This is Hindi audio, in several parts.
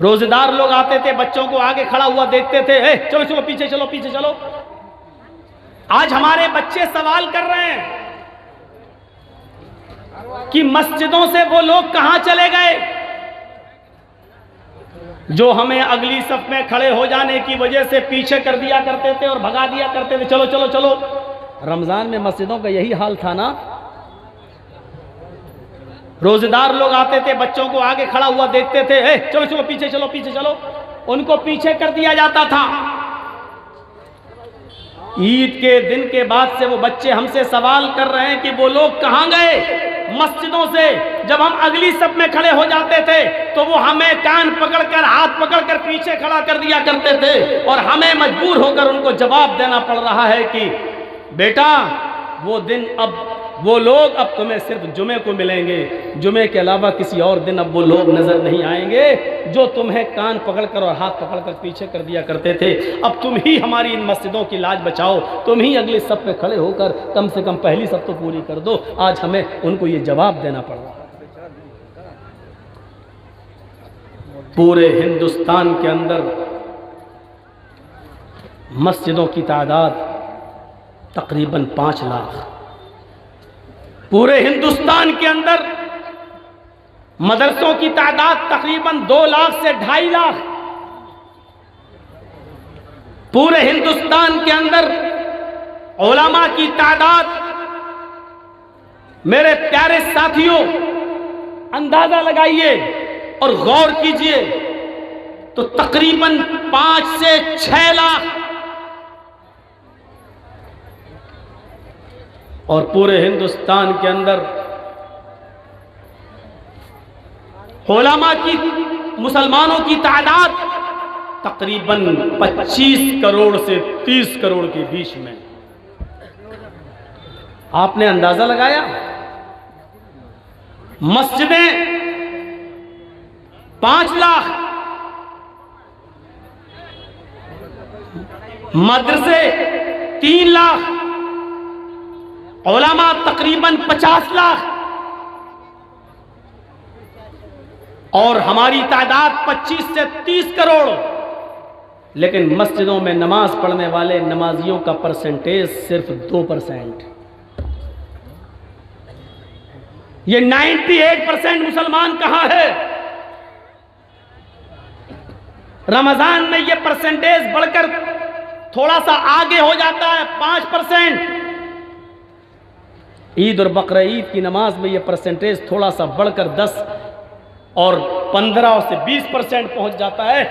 रोजेदार लोग आते थे, बच्चों को आगे खड़ा हुआ देखते थे, चलो चलो पीछे चलो पीछे चलो। आज हमारे बच्चे सवाल कर रहे हैं कि मस्जिदों से वो लोग कहां चले गए जो हमें अगली सफ में खड़े हो जाने की वजह से पीछे कर दिया करते थे और भगा दिया करते थे, चलो चलो चलो। रमजान में मस्जिदों का यही हाल था ना। रोजेदार लोग आते थे, बच्चों को आगे खड़ा हुआ देखते थे, चलो चलो पीछे चलो पीछे चलो, उनको पीछे कर दिया जाता था। ईद के दिन के बाद से वो बच्चे हमसे सवाल कर रहे हैं कि वो लोग कहां गए मस्जिदों से। जब हम अगली सब में खड़े हो जाते थे तो वो हमें कान पकड़कर, हाथ पकड़कर पीछे खड़ा कर दिया करते थे और हमें मजबूर होकर उनको जवाब देना पड़ रहा है कि बेटा वो दिन अब, वो लोग अब तुम्हें सिर्फ जुमे को मिलेंगे, जुमे के अलावा किसी और दिन अब वो लोग नजर नहीं आएंगे जो तुम्हें कान पकड़कर और हाथ पकड़कर पीछे कर दिया करते थे। अब तुम ही हमारी इन मस्जिदों की लाज बचाओ, तुम ही अगले सब पे खड़े होकर कम से कम पहली सब तो पूरी कर दो। आज हमें उनको ये जवाब देना पड़ रहा है। पूरे हिंदुस्तान के अंदर मस्जिदों की तादाद तकरीबन 5 लाख। पूरे हिंदुस्तान के अंदर मदरसों की तादाद तकरीबन 2 लाख से 2.5 लाख। पूरे हिंदुस्तान के अंदर उलमा की तादाद, मेरे प्यारे साथियों अंदाजा लगाइए और गौर कीजिए तो तकरीबन 5 से 6 लाख। और पूरे हिंदुस्तान के अंदर उलमा की, मुसलमानों की तादाद तकरीबन 25 करोड़ से 30 करोड़ के बीच में। आपने अंदाजा लगाया? मस्जिदें 5 लाख, मदरसे 3 लाख, उलमा तकरीबन 50 लाख और हमारी तादाद 25 से 30 करोड़। लेकिन मस्जिदों में नमाज पढ़ने वाले नमाजियों का परसेंटेज सिर्फ 2%। ये 98% मुसलमान कहां है? रमजान में ये परसेंटेज बढ़कर थोड़ा सा आगे हो जाता है 5%। ईद और बकरा ईद की नमाज में यह परसेंटेज थोड़ा सा बढ़कर 10 और 15 से 20% पहुंच जाता है।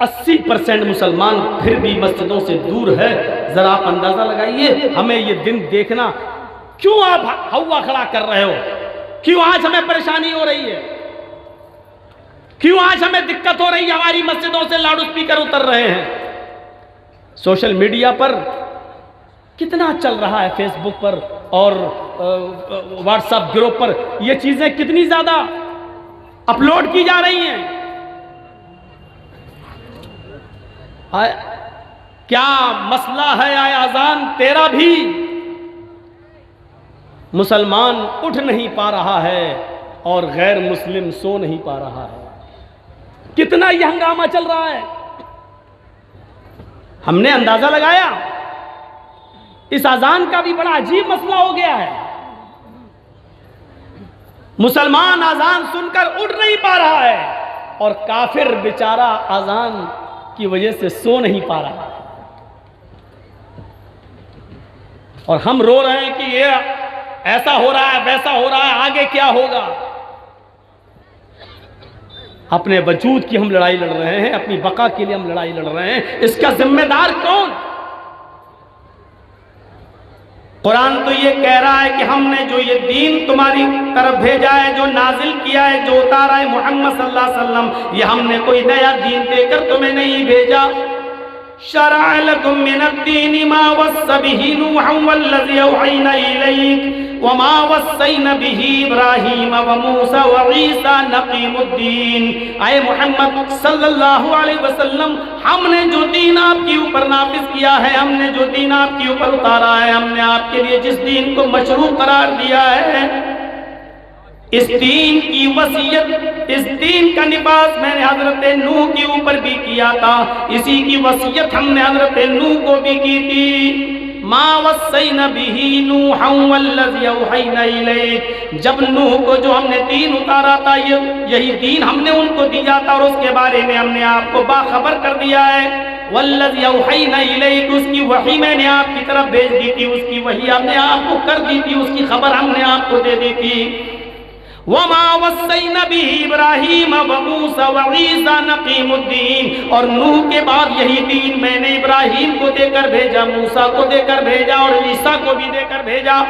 80% मुसलमान फिर भी मस्जिदों से दूर है। जरा आप अंदाजा लगाइए, हमें ये दिन देखना। क्यों आप हवा खड़ा कर रहे हो? क्यों आज हमें परेशानी हो रही है? क्यों आज हमें दिक्कत हो रही है? हमारी मस्जिदों से लाउड स्पीकर उतर रहे हैं। सोशल मीडिया पर कितना चल रहा है, फेसबुक पर और व्हाट्सएप ग्रुप पर ये चीजें कितनी ज्यादा अपलोड की जा रही हैं। क्या मसला है आए अजान तेरा भी? मुसलमान उठ नहीं पा रहा है और गैर मुस्लिम सो नहीं पा रहा है। कितना यह हंगामा चल रहा है। हमने अंदाजा लगाया इस अजान का भी बड़ा अजीब मसला हो गया है। मुसलमान अजान सुनकर उठ नहीं पा रहा है और काफिर बेचारा अजान की वजह से सो नहीं पा रहा है। और हम रो रहे हैं कि ये ऐसा हो रहा है, वैसा हो रहा है, आगे क्या होगा। अपने वजूद की हम लड़ाई लड़ रहे हैं, अपनी बका के लिए हम लड़ाई लड़ रहे हैं। इसका जिम्मेदार कौन? कुरान तो ये कह रहा है कि हमने जो ये दीन तुम्हारी तरफ भेजा है, जो नाजिल किया है, जो उतारा है मोहम्मद सल्लल्लाहु अलैहि वसल्लम, ये हमने कोई नया दीन देकर तुम्हें नहीं भेजा। शरअ लकुम मिनद्दीनि मा वस्सा बिही नूहन वल्लज़ी औहयना इलैक वमा वस्सैना बिही इब्राहीम व मूसा व ईसा नक़ीमुद्दीन। आए मोहम्मद सल्लल्लाहु अलैहि वसल्लम, हमने जो दीन आपके ऊपर नाफिज किया है, हमने जो दीन आपके ऊपर उतारा है, हमने आपके लिए जिस दीन को मशरू करार दिया है, इस दीन की वसीयत, इस दीन का निवास मैंने हजरत नूह के ऊपर भी किया था, इसी की वसीयत हमने हजरत नूह को भी की थी। मा वस्सैना बिही नूहन वल्लज़ी औहैना इलैक, जब नूह को जो हमने दीन उतारा था, यही दीन हमने उनको दिया था और उसके बारे में हमने आपको बाखबर कर दिया है। वल्लज़ी औहैना इलैक, उसकी वही मैंने आपकी तरफ भेज दी थी, उसकी वही हमने आपको कर दी थी, उसकी खबर हमने आपको दे दी थी। वमा वस्सैना बिही इब्राहीम व मूसा व ईसा नक़ीमुद्दीन, और नूह के बाद यही दीन मैंने इब्राहीम को देकर भेजा, मूसा को देकर भेजा और ईसा को भी देकर भेजा।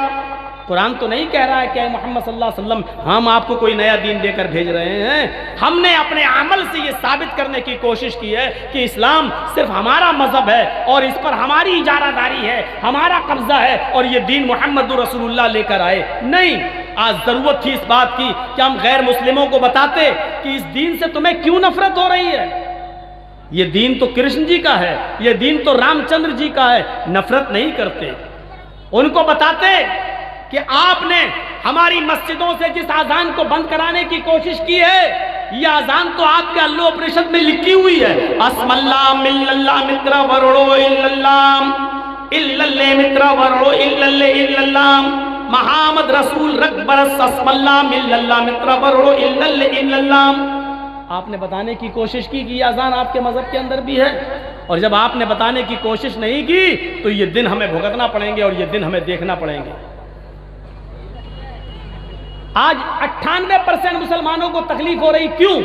कुरान तो नहीं कह रहा है कि मोहम्मद सल्लल्लाहु अलैहि वसल्लम हम आपको कोई नया दीन देकर भेज रहे हैं। हमने अपने अमल से ये साबित करने की कोशिश की है कि इस्लाम सिर्फ हमारा मजहब है और इस पर हमारी इजारादारी है, हमारा कब्जा है और ये दीन मोहम्मद रसूलुल्लाह लेकर आए। नहीं, आज जरूरत थी इस बात की कि हम गैर मुस्लिमों को बताते कि इस दीन से तुम्हें क्यों नफरत हो रही है। ये दीन तो कृष्ण जी का है, ये दीन तो रामचंद्र जी का है, नफरत नहीं करते। उनको बताते कि आपने हमारी मस्जिदों से जिस आजान को बंद कराने की कोशिश की है, ये आजान तो आपके अल्लाह परिषद में लिखी हुई है, अस्मल्ला मिल्लल्लाह मित्रा वरड़ो इल्लल्लाह इल्लल्ले मित्रा वरड़ो इल्लल्ले इल्लल्लाह मोहम्मद रसूल रकबरस अस्मल्ला मिल्लल्लाह मित्रा वरड़ो इल्लल्ले इल्लल्लाह। आपने बताने की कोशिश की कि ये अजान आपके मजहब के अंदर भी है, और जब आपने बताने की कोशिश नहीं की तो ये दिन हमें भुगतना पड़ेंगे और ये दिन हमें देखना पड़ेंगे। आज 98% मुसलमानों को तकलीफ हो रही, क्यों?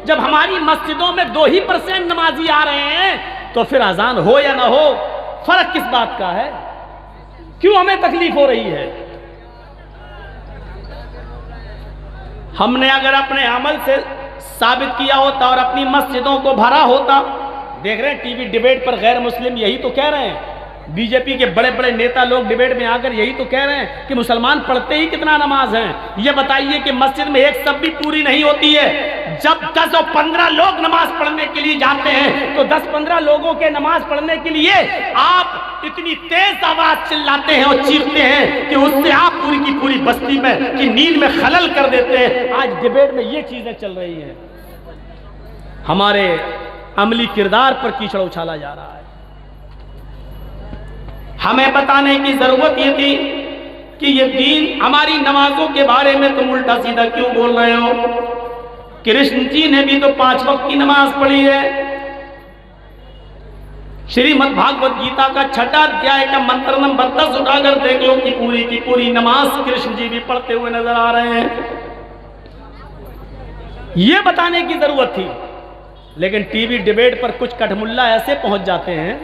जब हमारी मस्जिदों में 2% नमाजी आ रहे हैं तो फिर अजान हो या ना हो, फर्क किस बात का है? क्यों हमें तकलीफ हो रही है? हमने अगर अपने अमल से साबित किया होता और अपनी मस्जिदों को भरा होता। देख रहे हैं टीवी डिबेट पर गैर मुस्लिम यही तो कह रहे हैं, बीजेपी के बड़े बड़े नेता लोग डिबेट में आकर यही तो कह रहे हैं कि मुसलमान पढ़ते ही कितना नमाज है। ये बताइए कि मस्जिद में एक सब भी पूरी नहीं होती है। जब 10 और 15 लोग नमाज पढ़ने के लिए जाते हैं तो 10-15 लोगों के नमाज पढ़ने के लिए आप इतनी तेज आवाज चिल्लाते हैं और चीखते हैं कि उससे आप पूरी की पूरी बस्ती में की नींद में खलल कर देते हैं। आज डिबेट में ये चीजें चल रही हैं, हमारे अमली किरदार पर कीचड़ उछाला जा रहा है। हमें बताने की जरूरत ये थी कि ये दीन, हमारी नमाजों के बारे में तुम उल्टा सीधा क्यों बोल रहे हो? कृष्ण जी ने भी तो 5 वक्त की नमाज पढ़ी है। श्रीमद् भागवत गीता का 6वां अध्याय का मंत्र नंबर 10 उठाकर देख लो कि पूरी नमाज कृष्ण जी भी पढ़ते हुए नजर आ रहे हैं। ये बताने की जरूरत थी, लेकिन टीवी डिबेट पर कुछ कठमुल्ला ऐसे पहुंच जाते हैं,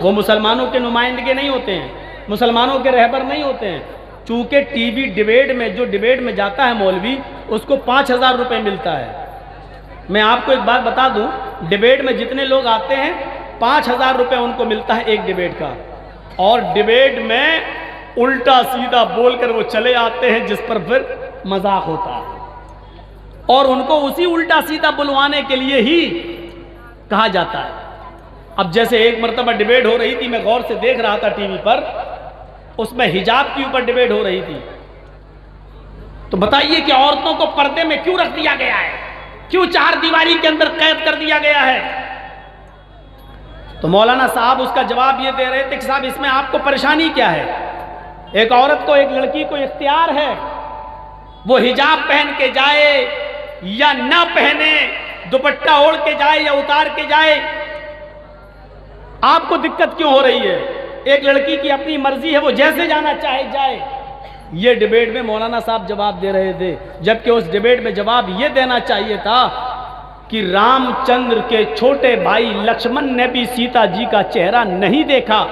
वो मुसलमानों के नुमाइंदगे नहीं होते हैं, मुसलमानों के रहबर नहीं होते हैं। चूंकि टीवी डिबेट में जो डिबेट में जाता है मौलवी, उसको 5,000 रुपये मिलता है। मैं आपको एक बात बता दूं, डिबेट में जितने लोग आते हैं 5,000 रुपये उनको मिलता है एक डिबेट का, और डिबेट में उल्टा सीधा बोलकर वो चले आते हैं जिस पर फिर मजाक होता है, और उनको उसी उल्टा सीधा बुलवाने के लिए ही कहा जाता है। अब जैसे एक मरतबा डिबेट हो रही थी, मैं गौर से देख रहा था टीवी पर, उसमें हिजाब के ऊपर डिबेट हो रही थी। तो बताइए कि औरतों को पर्दे में क्यों रख दिया गया है, क्यों 4 दीवारी के अंदर कैद कर दिया गया है? तो मौलाना साहब उसका जवाब ये दे रहे थे कि साहब इसमें आपको परेशानी क्या है? एक औरत को, एक लड़की को इख्तियार है, वो हिजाब पहन के जाए या ना पहने, दुपट्टा ओढ़ के जाए या उतार के जाए, आपको दिक्कत क्यों हो रही है? एक लड़की की अपनी मर्जी है, वो जैसे जाना चाहे जाए। ये डिबेट में मौलाना साहब जवाब दे रहे थे, जबकि उस डिबेट में जवाब ये देना चाहिए था कि रामचंद्र के छोटे भाई लक्ष्मण ने भी सीता जी का चेहरा नहीं देखा।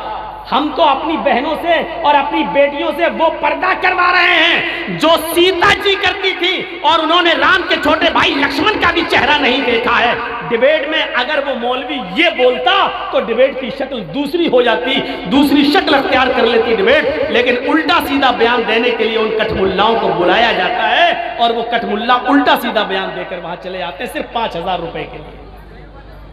हम तो अपनी बहनों से और अपनी बेटियों से वो पर्दा करवा रहे हैं जो सीता जी करती थी, और उन्होंने राम के छोटे भाई लक्ष्मण का भी चेहरा नहीं देखा है। डिबेट में अगर वो मौलवी ये बोलता तो डिबेट की शक्ल दूसरी हो जाती, दूसरी शक्ल अख्तियार कर लेती डिबेट, लेकिन उल्टा सीधा बयान देने के लिए उन कठमुल्लाओं को बुलाया जाता है और वो कठमुल्ला उल्टा सीधा बयान देकर वहां चले जाते हैं सिर्फ 5,000 रुपए के लिए।